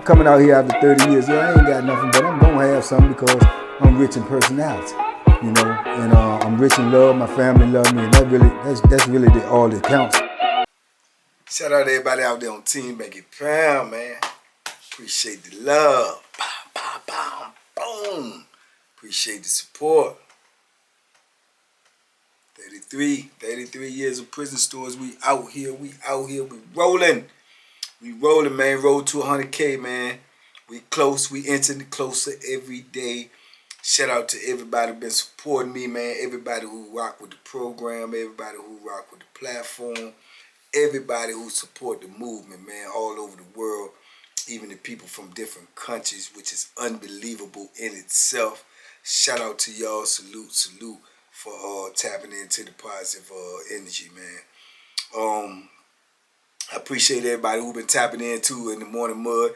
coming out here after 30 years. Yeah, I ain't got nothing, but I'm gonna have something because I'm rich in personality, you know, and I'm rich in love. My family love me, and that's really all that counts. Shout out to everybody out there on Team Banky Pound, man. Appreciate the love. Pow, pow, pow, boom. Appreciate the support. 33 years of prison stories. We out here, we rolling. We rolling, man. Roll to 100K, man. We close, we inching closer every day. Shout out to everybody who been supporting me, man. Everybody who rock with the program, everybody who rock with the platform, everybody who support the movement, man, all over the world. Even the people from different countries, which is unbelievable in itself. Shout out to y'all. Salute for tapping into the positive energy, man. I appreciate everybody who been tapping into in the morning mud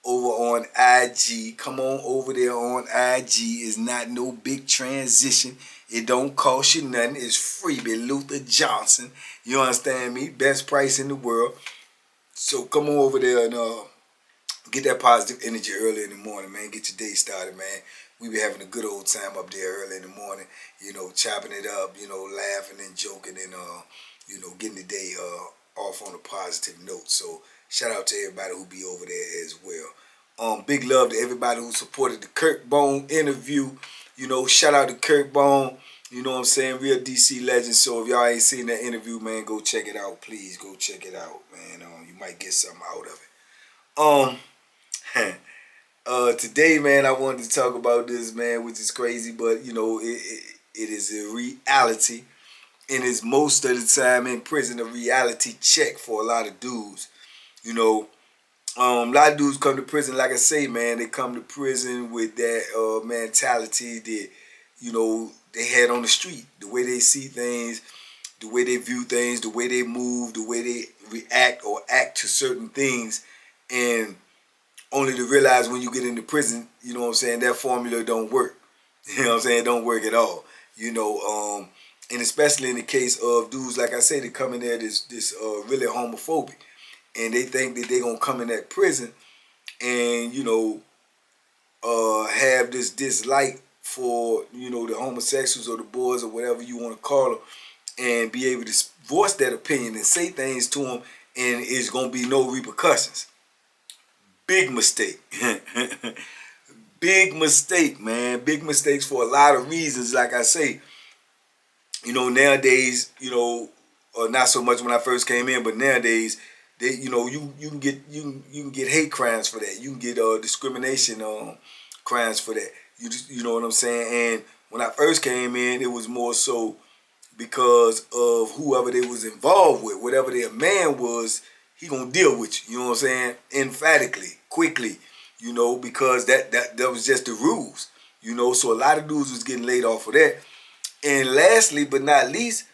over on IG. Come on over there on IG. It's not no big transition. It don't cost you nothing. It's freebie Luther Johnson. You understand me? Best price in the world. So come on over there and get that positive energy early in the morning, man. Get your day started, man. We be having a good old time up there early in the morning, you know, chopping it up, you know, laughing and joking and, you know, getting the day off on a positive note. So shout out to everybody who be over there as well. Big love to everybody who supported the Kirk Bone interview. You know, shout out to Kirk Bone. You know what I'm saying? Real DC legend. So if y'all ain't seen that interview, man, go check it out. Please go check it out, man. You might get something out of it. Today, man, I wanted to talk about this, man, which is crazy, but, you know, it is a reality, and it's most of the time in prison a reality check for a lot of dudes. You know, a lot of dudes come to prison, like I say, man, they come to prison with that mentality that, you know, they had on the street, the way they see things, the way they view things, the way they move, the way they react or act to certain things, and only to realize when you get into prison, you know what I'm saying, that formula don't work. You know what I'm saying? It don't work at all. You know, and especially in the case of dudes, like I say, they come in there this really homophobic. And they think that they're going to come in that prison and, you know, have this dislike for, you know, the homosexuals or the boys or whatever you want to call them, and be able to voice that opinion and say things to them, and it's going to be no repercussions. Big mistake. Big mistake, man. Big mistakes for a lot of reasons. Like I say, you know, nowadays, you know, not so much when I first came in, but nowadays, they, you know, you can get hate crimes for that. You can get discrimination crimes for that. You know what I'm saying? And when I first came in, it was more so because of whoever they was involved with, whatever their man was. He gonna deal with you, you know what I'm saying? Emphatically, quickly, you know, because that was just the rules, you know. So a lot of dudes was getting laid off for that. And lastly, but not least,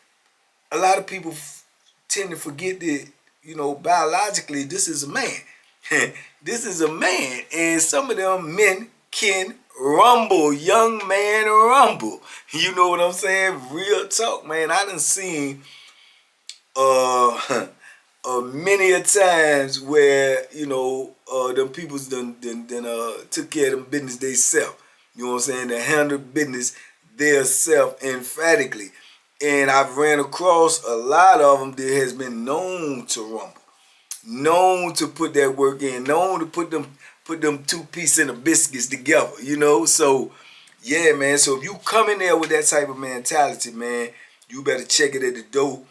a lot of people tend to forget that, you know, biologically, this is a man. This is a man, and some of them men can rumble, young man rumble. You know what I'm saying? Real talk, man. I done seen many a times where, you know, them people's done took care of them business they self. You know what I'm saying? They handle business their self emphatically. And I've ran across a lot of them that has been known to rumble, known to put that work in, known to put them two pieces in the biscuits together, you know? So, yeah, man. So if you come in there with that type of mentality, man, you better check it at the door.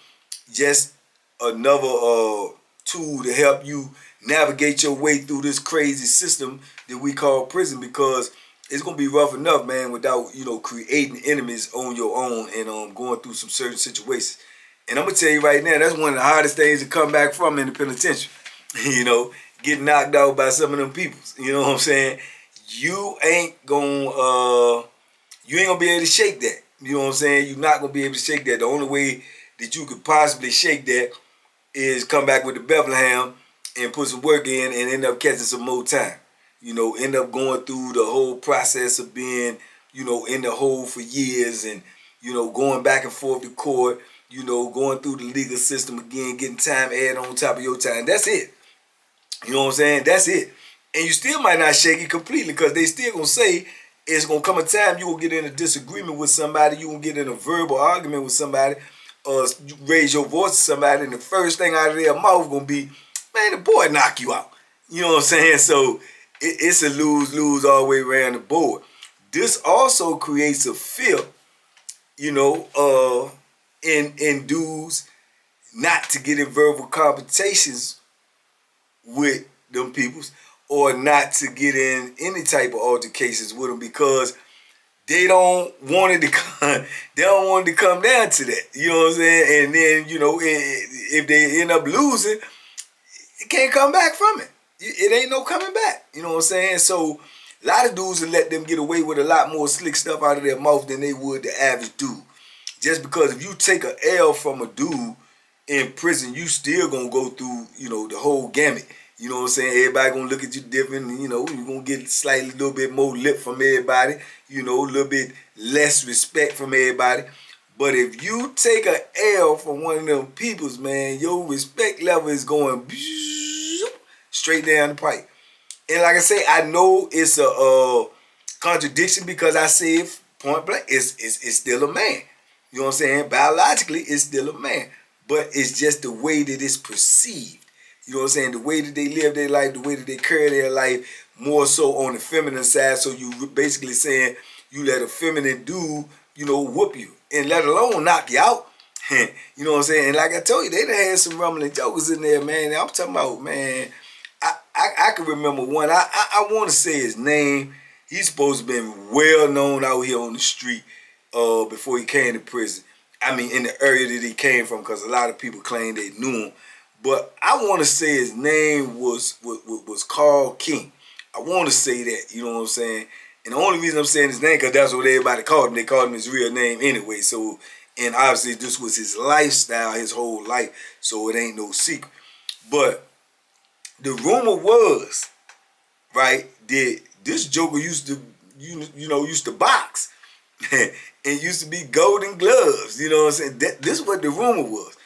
Just another tool to help you navigate your way through this crazy system that we call prison, because it's gonna be rough enough, man, without, you know, creating enemies on your own and going through some certain situations. And I'm gonna tell you right now, that's one of the hardest things to come back from in the penitentiary. You know, getting knocked out by some of them people. You know what I'm saying? You ain't gonna be able to shake that. You know what I'm saying? You're not gonna be able to shake that. The only way that you could possibly shake that is come back with the Bethlehem and put some work in and end up catching some more time. You know, end up going through the whole process of being, you know, in the hole for years and, you know, going back and forth to court, you know, going through the legal system again, getting time added on top of your time. That's it. You know what I'm saying? That's it. And you still might not shake it completely because they still gonna say it's gonna come a time you will get in a disagreement with somebody, you will get in a verbal argument with somebody, or raise your voice to somebody, and the first thing out of their mouth gonna be, man, the boy knock you out. You know what I'm saying? So it's a lose-lose all the way around the board. This also creates a fear, you know, in dudes not to get in verbal confrontations with them peoples, or not to get in any type of altercations with them, because they don't want it to come, they don't want it to come down to that. You know what I'm saying? And then, you know, if they end up losing, it can't come back from it. It ain't no coming back. You know what I'm saying? So a lot of dudes will let them get away with a lot more slick stuff out of their mouth than they would the average dude. Just because if you take a L from a dude in prison, you still gonna go through, you know, the whole gamut. You know what I'm saying? Everybody gonna look at you different. You know, you're gonna get slightly a little bit more lip from everybody. You know, a little bit less respect from everybody. But if you take a L from one of them peoples, man, your respect level is going straight down the pipe. And like I say, I know it's a contradiction, because I say it point blank, it's still a man. You know what I'm saying? Biologically, it's still a man. But it's just the way that it's perceived. You know what I'm saying? The way that they live their life, the way that they carry their life, more so on the feminine side. So you basically saying you let a feminine dude, you know, whoop you, and let alone knock you out. You know what I'm saying? And like I told you, they done had some rumbling jokers in there, man. I'm talking about, man, I can remember one. I want to say his name. He's supposed to have been well known out here on the street before he came to prison. I mean, in the area that he came from, because a lot of people claim they knew him. But I want to say his name was Carl King. I want to say that, you know what I'm saying? And the only reason I'm saying his name, because that's what everybody called him. They called him his real name anyway. So, and obviously this was his lifestyle, his whole life. So it ain't no secret. But the rumor was, right, that this joker used to, used to box. And used to be golden gloves. You know what I'm saying? This is what the rumor was.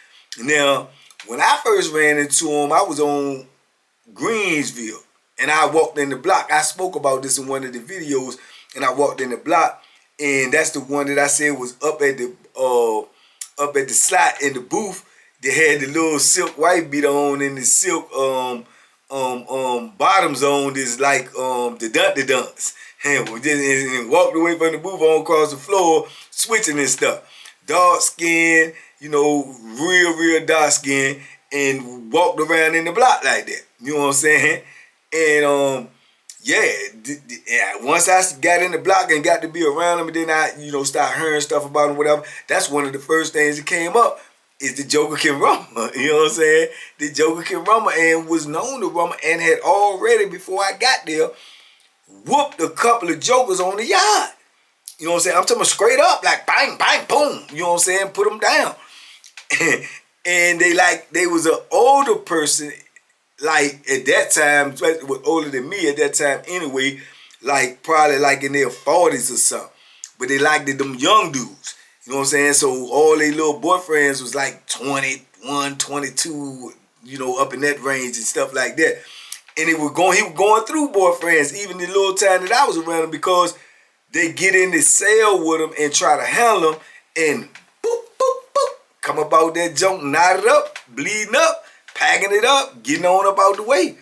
Now, when I first ran into him, I was on Greensville, and I walked in the block. I spoke about this in one of the videos, and I walked in the block, and that's the one that I said was up at the slot in the booth. They had the little silk white beater on, and the silk bottoms on. This like the dunks, and walked away from the booth on across the floor, switching and stuff. Dark skin, you know, real dark skin, and walked around in the block like that. You know what I'm saying? And once I got in the block and got to be around him, and then I, start hearing stuff about him, whatever. That's one of the first things that came up, is the Joker can rumble. You know what I'm saying? The Joker can rumble, and was known to rumble, and had already, before I got there, whooped a couple of jokers on the yard. You know what I'm saying? I'm talking straight up, like bang, bang, boom. You know what I'm saying? Put them down. And they was an older person, like at that time, was older than me at that time anyway, like probably like in their 40s or something. But they liked them young dudes. You know what I'm saying? So all their little boyfriends was like 21, 22, up in that range and stuff like that. And he was going through boyfriends, even the little time that I was around him, because they get in the cell with him and try to handle him, and boop, boop, boop, come up out that junk, knotted up, bleeding up, packing it up, getting on up out the way.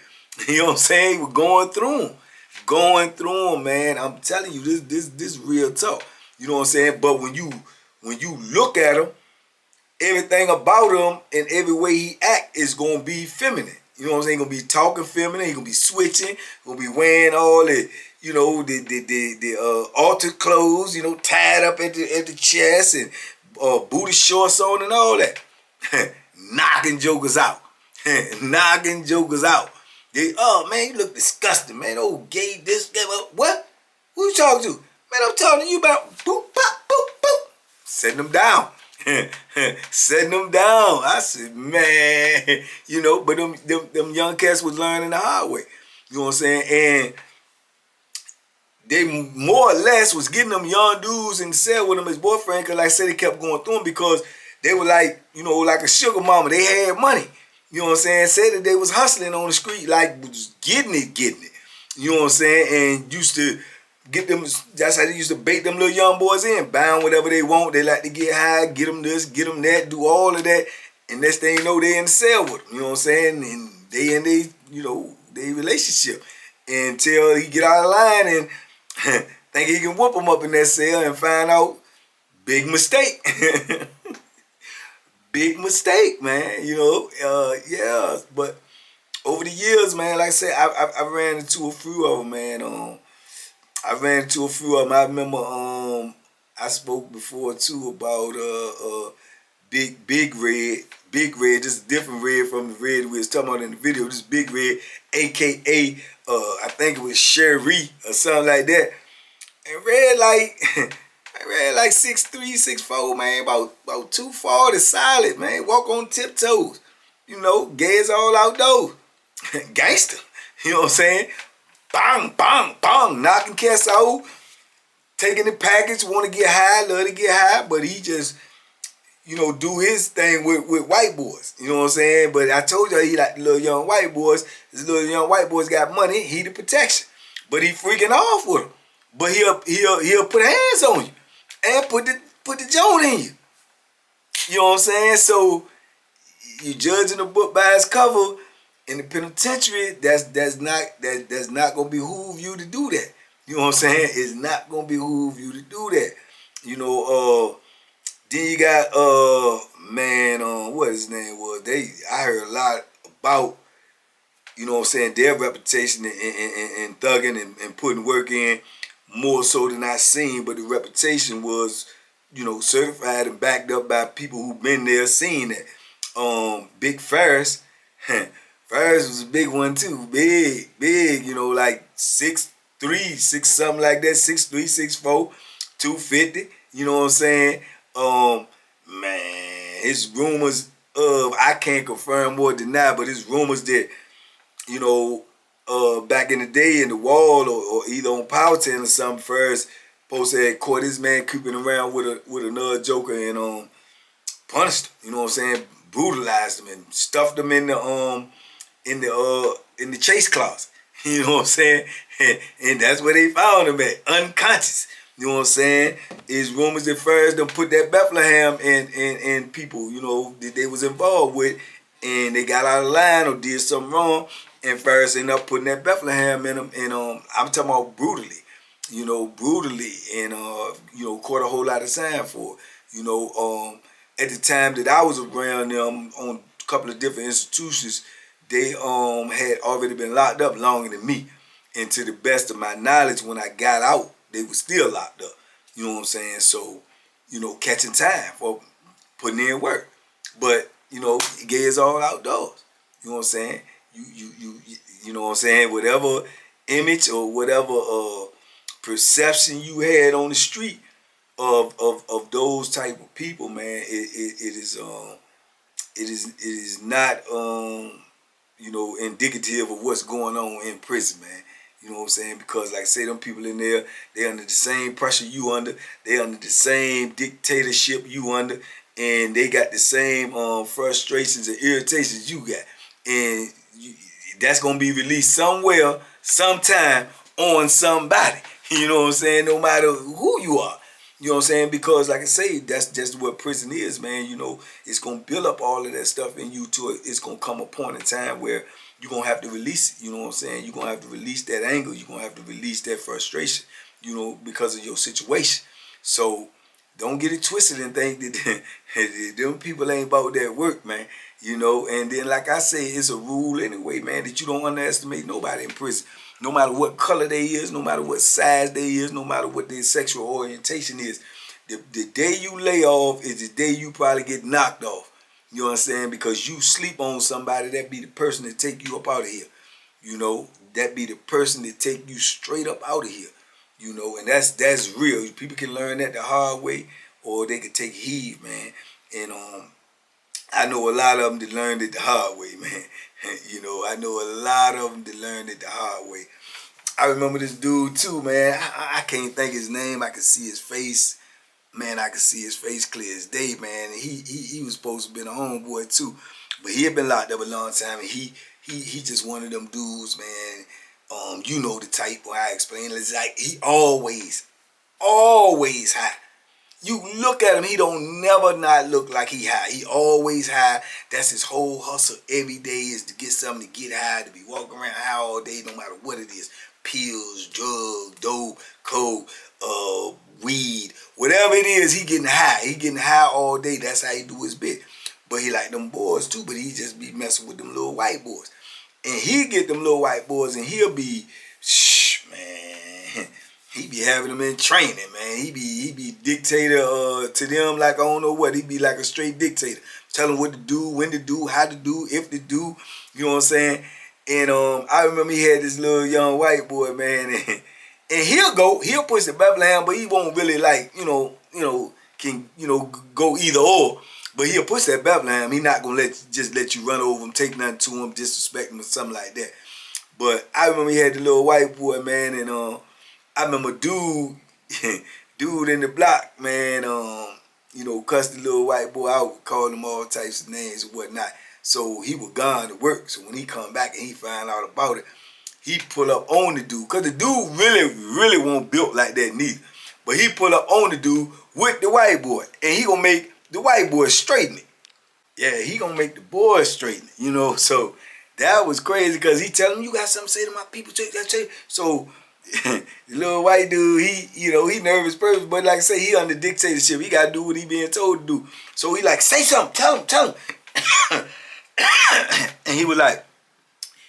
You know what I'm saying? He was going through him, man. I'm telling you, this real talk. You know what I'm saying? But when you look at him, everything about him and every way he act is gonna be feminine. You know what I'm saying? He's gonna be talking feminine. He's gonna be switching. Gonna be wearing all the altered clothes. Tied up at the chest, and booty shorts on and all that. Knocking jokers out. Knocking jokers out. Oh man, you look disgusting, man. Oh gay, this guy. What? Who you talking to? Man, I'm talking to you about boop, pop, boop, boop. Setting them down. Setting them down. I said, man, but them young cats was learning the hard way. You know what I'm saying? And they more or less was getting them young dudes in the cell with them as boyfriend, because like I said, they kept going through them because they were like, like a sugar mama. They had money. You know what I'm saying? Said that they was hustling on the street, like was getting it. You know what I'm saying? And used to get them, that's how they used to bait them little young boys in. Buy them whatever they want. They like to get high, get them this, get them that, do all of that. And next thing you know, they in the cell with them. You know what I'm saying? And they in they, you know, they relationship. Until he get out of line and think he can whoop them up in that cell and find out, big mistake. Big mistake, man. You know, yeah. But over the years, man, like I said, I ran into a few of them, man. I ran into a few of them. I remember I spoke before too about Big Red, just a different Red from the Red we was talking about in the video. This Big Red, aka I think it was Sherry or something like that. And Red like 6'3", 6'4", man, about 240 solid, man. Walk on tiptoes. You know, gas all outdoors. Gangster. You know what I'm saying? Bang, bang, bang. Knocking cats out. Taking the package, want to get high, love to get high, but he just, you know, do his thing with white boys. You know what I'm saying? But I told you he like the little young white boys. These little young white boys got money, he the protection. But he freaking off with them. But he'll put hands on you and put the joint in you. You know what I'm saying? So you judging the book by its cover. In the penitentiary, that's not gonna behoove you to do that. You know what I'm saying? It's not gonna behoove you to do that. You know, then you got man, what his name was. I heard a lot about, you know what I'm saying, their reputation and thugging and putting work in more so than I seen, but the reputation was, you know, certified and backed up by people who've been there, seen that. Big Ferris. Ferris was a big one too. Big, you know, like 6'3", 6 something like that, 6'3", 6'4", 250. You know what I'm saying? Man, his rumors of, I can't confirm or deny, but his rumors that, you know, back in the day in the wall or either on Powhatan or something, Ferris supposed to have caught this man creeping around with another joker and punished him. You know what I'm saying? Brutalized him and stuffed him in the chase closet. You know what I'm saying? And that's where they found him at, unconscious. You know what I'm saying? It's rumors that first them put that Bethlehem and people, you know, that they was involved with, and they got out of line or did something wrong, and first ended up putting that Bethlehem in them, and I'm talking about brutally, you know, and you know, caught a whole lot of time for it. You know, at the time that I was around them on a couple of different institutions, they had already been locked up longer than me. And to the best of my knowledge, when I got out, they were still locked up. You know what I'm saying? So, you know, catching time for putting in work. But, you know, it gets all outdoors. You know what I'm saying? You know what I'm saying? Whatever image or whatever perception you had on the street of those type of people, man, it is not you know, indicative of what's going on in prison, man. You know what I'm saying? Because like I say, them people in there, they under the same pressure you under, they under the same dictatorship you under, and they got the same frustrations and irritations you got. And that's gonna be released somewhere, sometime on somebody. You know what I'm saying? No matter who you are. You know what I'm saying? Because like I say, that's just what prison is, man. You know, it's going to build up all of that stuff in you to it. It's going to come a point in time where you're going to have to release it. You know what I'm saying? You're going to have to release that anger. You're going to have to release that frustration, you know, because of your situation. So don't get it twisted and think that them people ain't about that work, man. You know, and then like I say, it's a rule anyway, man, that you don't underestimate nobody in prison. No matter what color they is, no matter what size they is, no matter what their sexual orientation is, the day you lay off is the day you probably get knocked off. You know what I'm saying? Because you sleep on somebody, that be the person that take you up out of here. You know, that be the person that take you straight up out of here. You know, and that's real. People can learn that the hard way, or they can take heed, man. And I know a lot of them that learned it the hard way, man. You know, I know a lot of them that learned it the hard way. I remember this dude too, man. I can't think his name. I can see his face. Man, I can see his face clear as day, man. And he was supposed to be a homeboy too. But he had been locked up a long time, and he just one of them dudes, man. You know the type, boy, I explain. It's like he always high. You look at him, he don't never not look like he high. He always high. That's his whole hustle every day, is to get something to get high, to be walking around high all day, no matter what it is. Pills, drugs, dope, coke, weed, whatever it is, he getting high. He getting high all day. That's how he do his bit. But he like them boys too, but he just be messing with them little white boys. And he get them little white boys and he'll be, man, he be having them in training, man. He be dictator to them like I don't know what. He be like a straight dictator. Tell them what to do, when to do, how to do, if to do. You know what I'm saying? And I remember he had this little young white boy, man, and he'll push the Bethlehem, but he won't really like, can go either or. But he'll push that Bethlehem. He not gonna let you run over him, take nothing to him, disrespect him or something like that. But I remember he had the little white boy, man, and I remember dude in the block, man, cussed the little white boy out, called him all types of names and whatnot. So he was gone to work. So when he come back and he find out about it, he pull up on the dude. Because the dude really won't built like that neither. But he pull up on the dude with the white boy. And he gonna make the white boy straighten it. Yeah, he gonna make the boy straighten it, So that was crazy because he tell him, you got something to say to my people. So the little white dude, he nervous person, but like I say, he under dictatorship. He gotta do what he being told to do. So he like, say something, tell him. And he was like,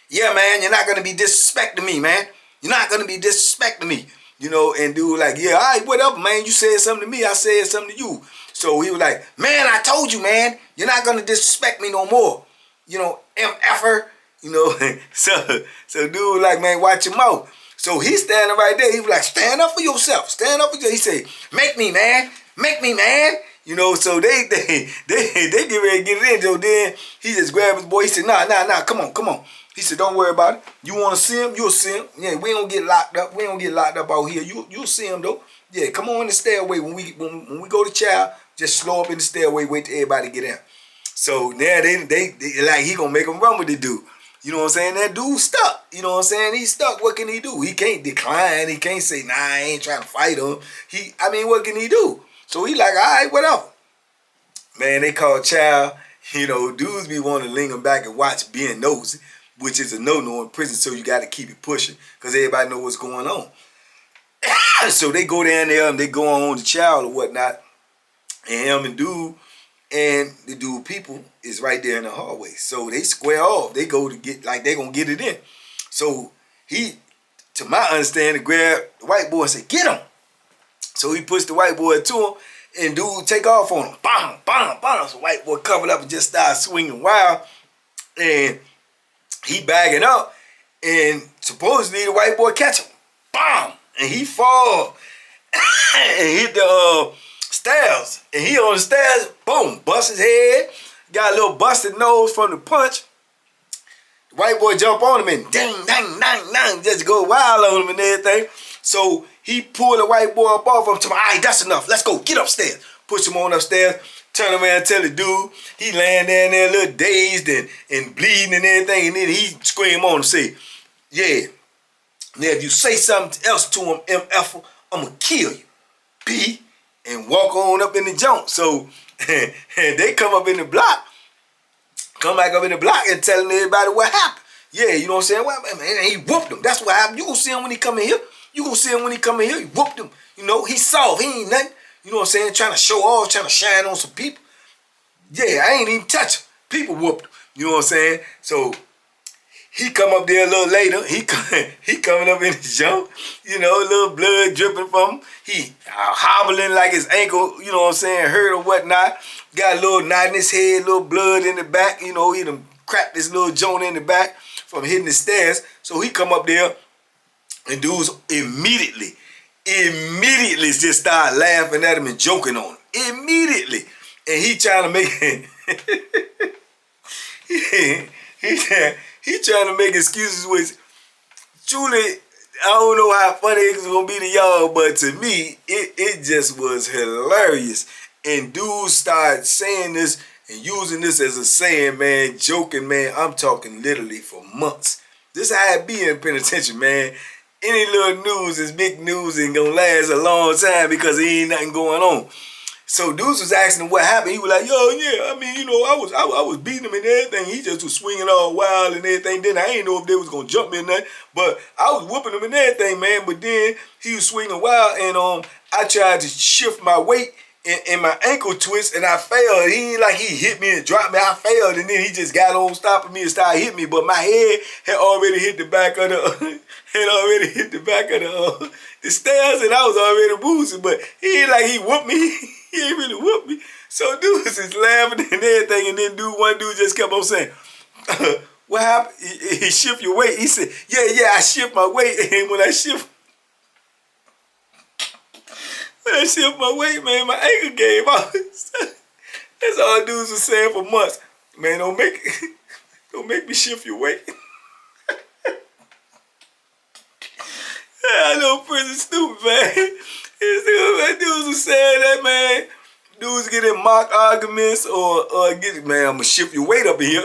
yeah, man, you're not going to be disrespecting me, man. You're not going to be disrespecting me. And dude like, yeah, all right, whatever, man. You said something to me, I said something to you. So he was like, man, I told you, man, you're not going to disrespect me no more. MFer, So dude like, man, watch your mouth. So he's standing right there. He was like, stand up for yourself. Stand up for yourself. He said, make me, man. So they get ready to get it in. So then he just grabbed his boy. He said, nah, come on. He said, don't worry about it. You want to see him? You'll see him. Yeah, we don't get locked up. We don't get locked up out here. You'll see him though. Yeah, come on in the stairway. When we go to chow, just slow up in the stairway. Wait till everybody get in. So now they like he gonna make him run with the dude. You know what I'm saying? That dude stuck. You know what I'm saying? He's stuck. What can he do? He can't decline. He can't say, nah, I ain't trying to fight him. What can he do? So he like, all right, whatever. Man, they call child. Dudes be wanting to linger back and watch being nosy, which is a no-no in prison, so you got to keep it pushing because everybody know what's going on. So they go down there and they go on the child or whatnot, and him and the dude people is right there in the hallway. So they square off. They go to get, like they gonna get it in. So he, to my understanding, grabbed the white boy and said, get him. So he pushed the white boy to him, and dude take off on him. Bam, bam, bam. So white boy covered up and just started swinging wild. And he bagging up, and supposedly the white boy catch him. Bam! And he fall and hit the stairs. And he on the stairs, boom, bust his head. Got a little busted nose from the punch. The white boy jump on him and dang, dang, dang, dang, just go wild on him and everything. So he pulled the white boy up off him. Told him, all right, that's enough. Let's go. Get upstairs. Push him on upstairs. Turn around and tell the dude. He laying down there a little dazed and bleeding and everything. And then he scream on him and say, yeah, now if you say something else to him, MF, I'm going to kill you. B, and walk on up in the junk. So they come up in the block. Come back up in the block and telling everybody what happened. Yeah, you know what I'm saying? Well, man, he whooped him. That's what happened. You gonna see him when he come in here. You gonna see him when he come in here. He whooped him. He soft. He ain't nothing. You know what I'm saying? Trying to show off, trying to shine on some people. Yeah, I ain't even touch him. People whooped him. You know what I'm saying? So he come up there a little later. He coming up in his jump. A little blood dripping from him. He hobbling like his ankle, you know what I'm saying, hurt or whatnot. Got a little knot in his head, little blood in the back. He done cracked this little joint in the back from hitting the stairs. So he come up there, and dudes immediately just start laughing at him and joking on him. Immediately. And he trying to make he trying to make excuses, which truly, I don't know how funny it's gonna be to y'all, but to me, it just was hilarious. And dudes started saying this and using this as a saying, man, joking, man. I'm talking literally for months. This how it be in penitentiary, man. Any little news is big news and gonna last a long time because there ain't nothing going on. So dudes was asking him what happened. He was like, "Yo, yeah, I mean, you know, I was beating him and everything. He just was swinging all wild and everything. Then I ain't know if they was gonna jump me or nothing, but I was whooping him and everything, man. But then he was swinging wild, and I tried to shift my weight and my ankle twist, and I failed. He ain't like he hit me and dropped me. I failed, and then he just got on stopping me and started hitting me. But my head had already hit the back of the the stairs, and I was already boosted. But he ain't like he whooped me. He ain't really whooped me. So dudes is laughing and everything, and then one dude just kept on saying, "What happened? He shift your weight?" He said, "Yeah, I shift my weight, and when I shift my weight, man, my ankle gave out." That's all dudes was saying for months. Man, don't make me shift your weight. I know prison stupid, man. Dudes was saying that, man. Dudes get in mock arguments or get, man, I'm gonna shift your weight up in here.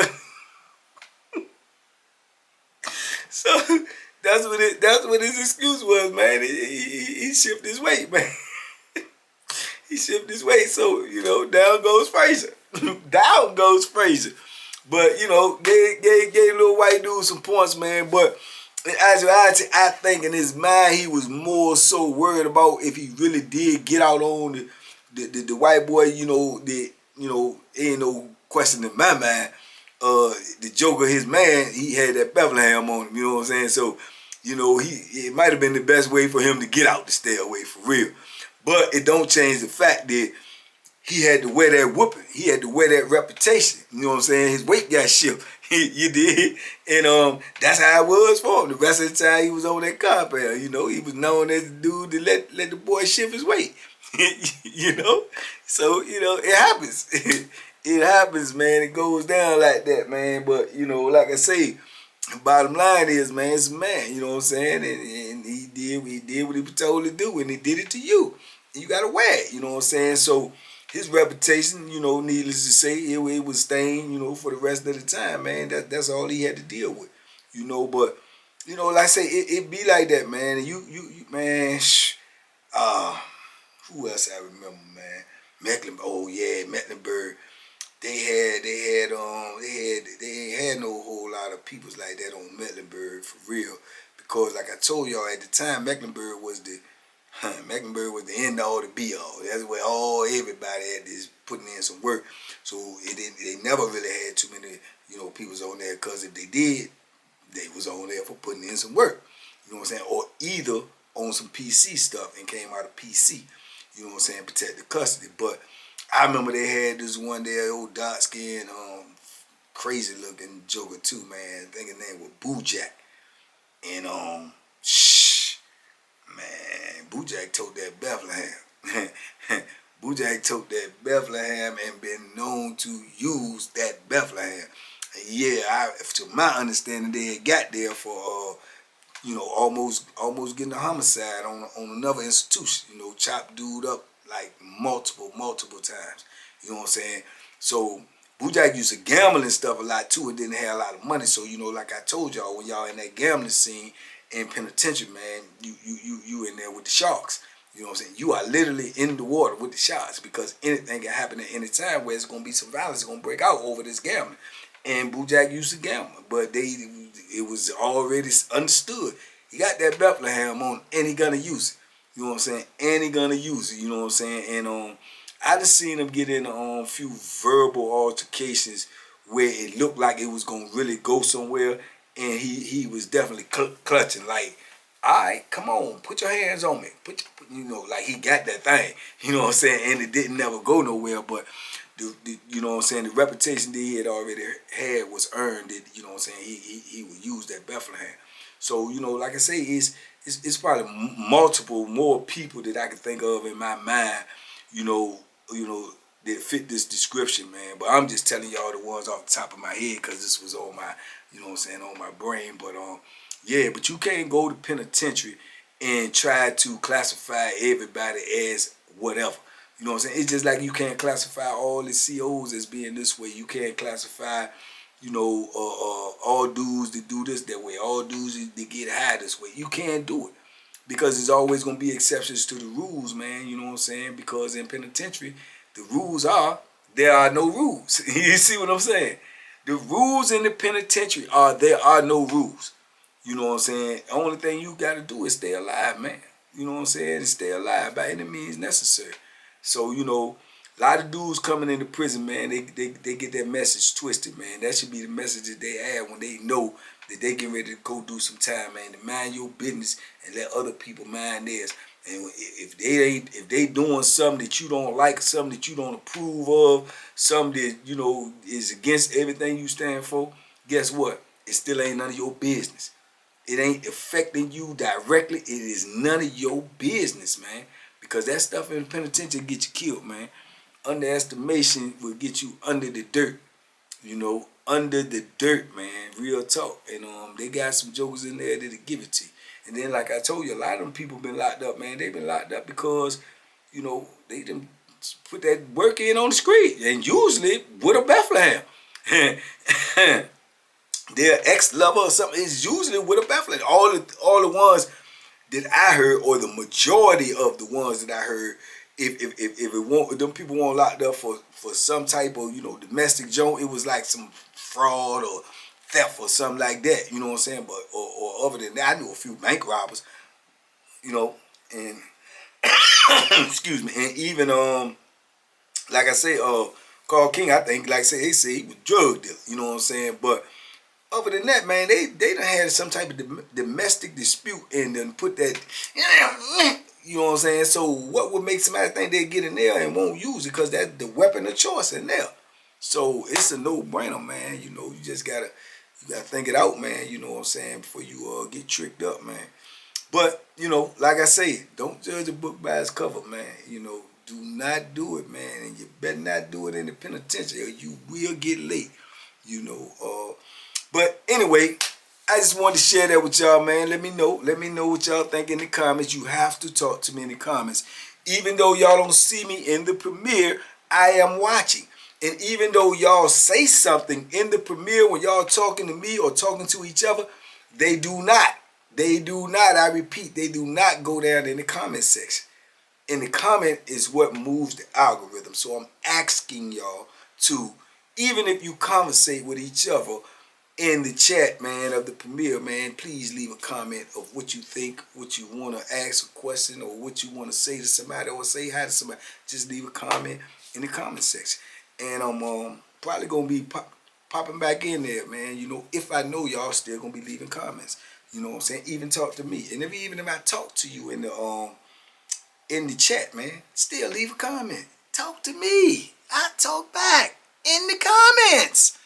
So that's what his excuse was, man. He shifted his weight, man. He shifted his weight, so you know, down goes Frazier. Down goes Frazier. But you know, gave little white dude some points, man. But in actuality, I think in his mind he was more so worried about if he really did get out on the white boy. You know, ain't no question in my mind. The Joker, his man, he had that Bethlehem on him. You know what I'm saying? So, you know, it might have been the best way for him to get out to stay away for real. But it don't change the fact that he had to wear that whooping. He had to wear that reputation. You know what I'm saying? His weight got shifted. You did. And that's how it was for him. The rest of the time he was on that compound. You know, he was known as the dude to let the boy shift his weight. You know? So, you know, it happens. It happens, man. It goes down like that, man. But, you know, like I say, bottom line is, man, it's a man. You know what I'm saying? And he did what he was told to do, and he did it to you. And you got to wear it. You know what I'm saying? So his reputation, you know, needless to say, it was stained, you know, for the rest of the time, man. That's all he had to deal with, you know. But, you know, like I say, it be like that, man. And you man, who else I remember, man? Mecklenburg. Oh yeah, Mecklenburg. They had no whole lot of peoples like that on Mecklenburg for real, because like I told y'all at the time, Mecklenburg was the end all, the be all. That's where everybody had this putting in some work. So they never really had too many, you know, peoples on there, because if they did, they was on there for putting in some work. You know what I'm saying? Or either on some PC stuff and came out of PC. You know what I'm saying? Protected custody. But I remember they had this one there, old dark skinned, crazy looking Joker too, man. I think his name was Bojack. And man, Bojack took that Bethlehem. Bojack took that Bethlehem and been known to use that Bethlehem. And yeah, to my understanding, they had got there for you know, almost getting a homicide on another institution. You know, chopped dude up like multiple times. You know what I'm saying? So Bojack used to gamble and stuff a lot too, and didn't have a lot of money. So, you know, like I told y'all, when y'all in that gambling scene in penitentiary, man, you in there with the sharks. You know what I'm saying? You are literally in the water with the sharks, because anything can happen at any time where it's gonna be some violence gonna break out over this gambling. And Bojack used to gamble, but it was already understood. He got that Bethlehem on, and he gonna use it. You know what I'm saying? And he gonna use it. You know what I'm saying? And I just seen him get in a few verbal altercations where it looked like it was gonna really go somewhere, and he was definitely clutching like, all right, come on, put your hands on me. You know, like he got that thing. You know what I'm saying? And it didn't never go nowhere, but you know what I'm saying, the reputation that he had already had was earned. That, you know what I'm saying, he would use that Bethlehem. So, you know, like I say, it's probably multiple more people that I can think of in my mind, you know, that fit this description, man. But I'm just telling y'all the ones off the top of my head, because this was on my, you know what I'm saying, on my brain. But yeah, but you can't go to penitentiary and try to classify everybody as whatever. You know what I'm saying? It's just like you can't classify all the COs as being this way. You can't classify all dudes that do this that way, all dudes that get high this way. You can't do it because there's always going to be exceptions to the rules, man. You know what I'm saying? Because in penitentiary, the rules are there are no rules. You see what I'm saying? The rules in the penitentiary are there are no rules. You know what I'm saying? The only thing you got to do is stay alive, man. You know what I'm saying? And stay alive by any means necessary. So, a lot of dudes coming into prison, man, they get that message twisted, man. That should be the message that they have when they know that they get ready to go do some time, man. To mind your business and let other people mind theirs. And if they doing something that you don't like, something that you don't approve of, something that, is against everything you stand for, guess what? It still ain't none of your business. It ain't affecting you directly. It is none of your business, man. Because that stuff in the penitentiary get you killed, man. Underestimation will get you under the dirt. Under the dirt, man. Real talk. And they got some jokers in there that'll give it to you. And then, like I told you, a lot of them people been locked up, man. They been locked up because, they done put that work in on the street. And usually with a Bethlehem. Their ex-lover or something is usually with a Bethlehem. All the ones that I heard, or the majority of the ones that I heard, if them people weren't locked up for some type of domestic joint, it was like some fraud or theft or something like that. You know what I'm saying? But or other than that, I knew a few bank robbers. And excuse me, and even like I say, Carl King, I think, like I say, they say he was drug dealer. You know what I'm saying? But other than that, man, they done had some type of domestic dispute and then put that, you know what I'm saying? So what would make somebody think they get in there and won't use it? Because that's the weapon of choice in there. So it's a no-brainer, man. You just gotta think it out, man. You know what I'm saying? Before you get tricked up, man. But like I say, don't judge a book by its cover, man. Do not do it, man, and you better not do it in the penitentiary, or you will get late. But anyway, I just wanted to share that with y'all, man. Let me know what y'all think in the comments. You have to talk to me in the comments. Even though y'all don't see me in the premiere, I am watching. And even though y'all say something in the premiere when y'all talking to me or talking to each other, they do not. They do not, I repeat, they do not go down in the comment section. In the comment is what moves the algorithm. So I'm asking y'all to, even if you conversate with each other in the chat, man, of the premiere, man, please leave a comment of what you think, what you want to ask a question, or what you want to say to somebody, or say hi to somebody. Just leave a comment in the comment section. And I'm probably going to be popping back in there, man, if I know y'all still going to be leaving comments. You know what I'm saying? Even talk to me. And even if I talk to you in the chat, man, still leave a comment. Talk to me. I talk back in the comments.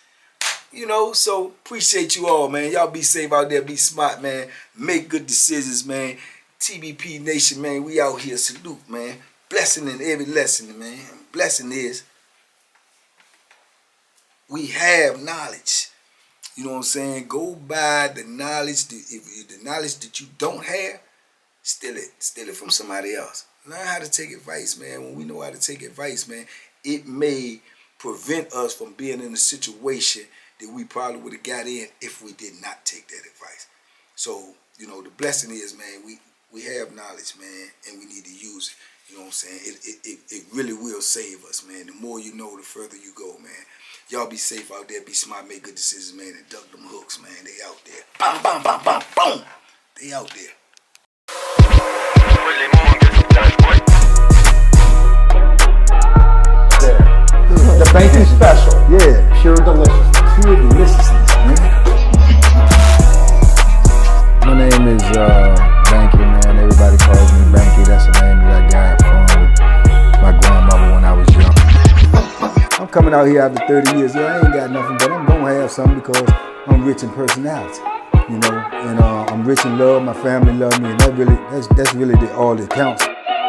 So appreciate you all, man. Y'all be safe out there. Be smart, man. Make good decisions, man. TBP Nation, man. We out here. Salute, man. Blessing in every lesson, man. Blessing is we have knowledge. You know what I'm saying? Go by the knowledge. If the knowledge that you don't have, steal it. Steal it from somebody else. Learn how to take advice, man. When we know how to take advice, man, it may prevent us from being in a situation that we probably would have got in if we did not take that advice. So, the blessing is, man, we have knowledge, man, and we need to use it. You know what I'm saying? It really will save us, man. The more you know, the further you go, man. Y'all be safe out there. Be smart. Make good decisions, man. And duck them hooks, man. They out there. Bam, bam, bam, bam, boom. They out there. The banky special. Yeah. Pure delicious. Pure deliciousness, man. My name is Banky, man. Everybody calls me Banky. That's the name that I got from my grandmother when I was young. I'm coming out here after 30 years. Yeah, I ain't got nothing, but I'm gonna have something because I'm rich in personality, and I'm rich in love. My family love me, and that's really all that counts.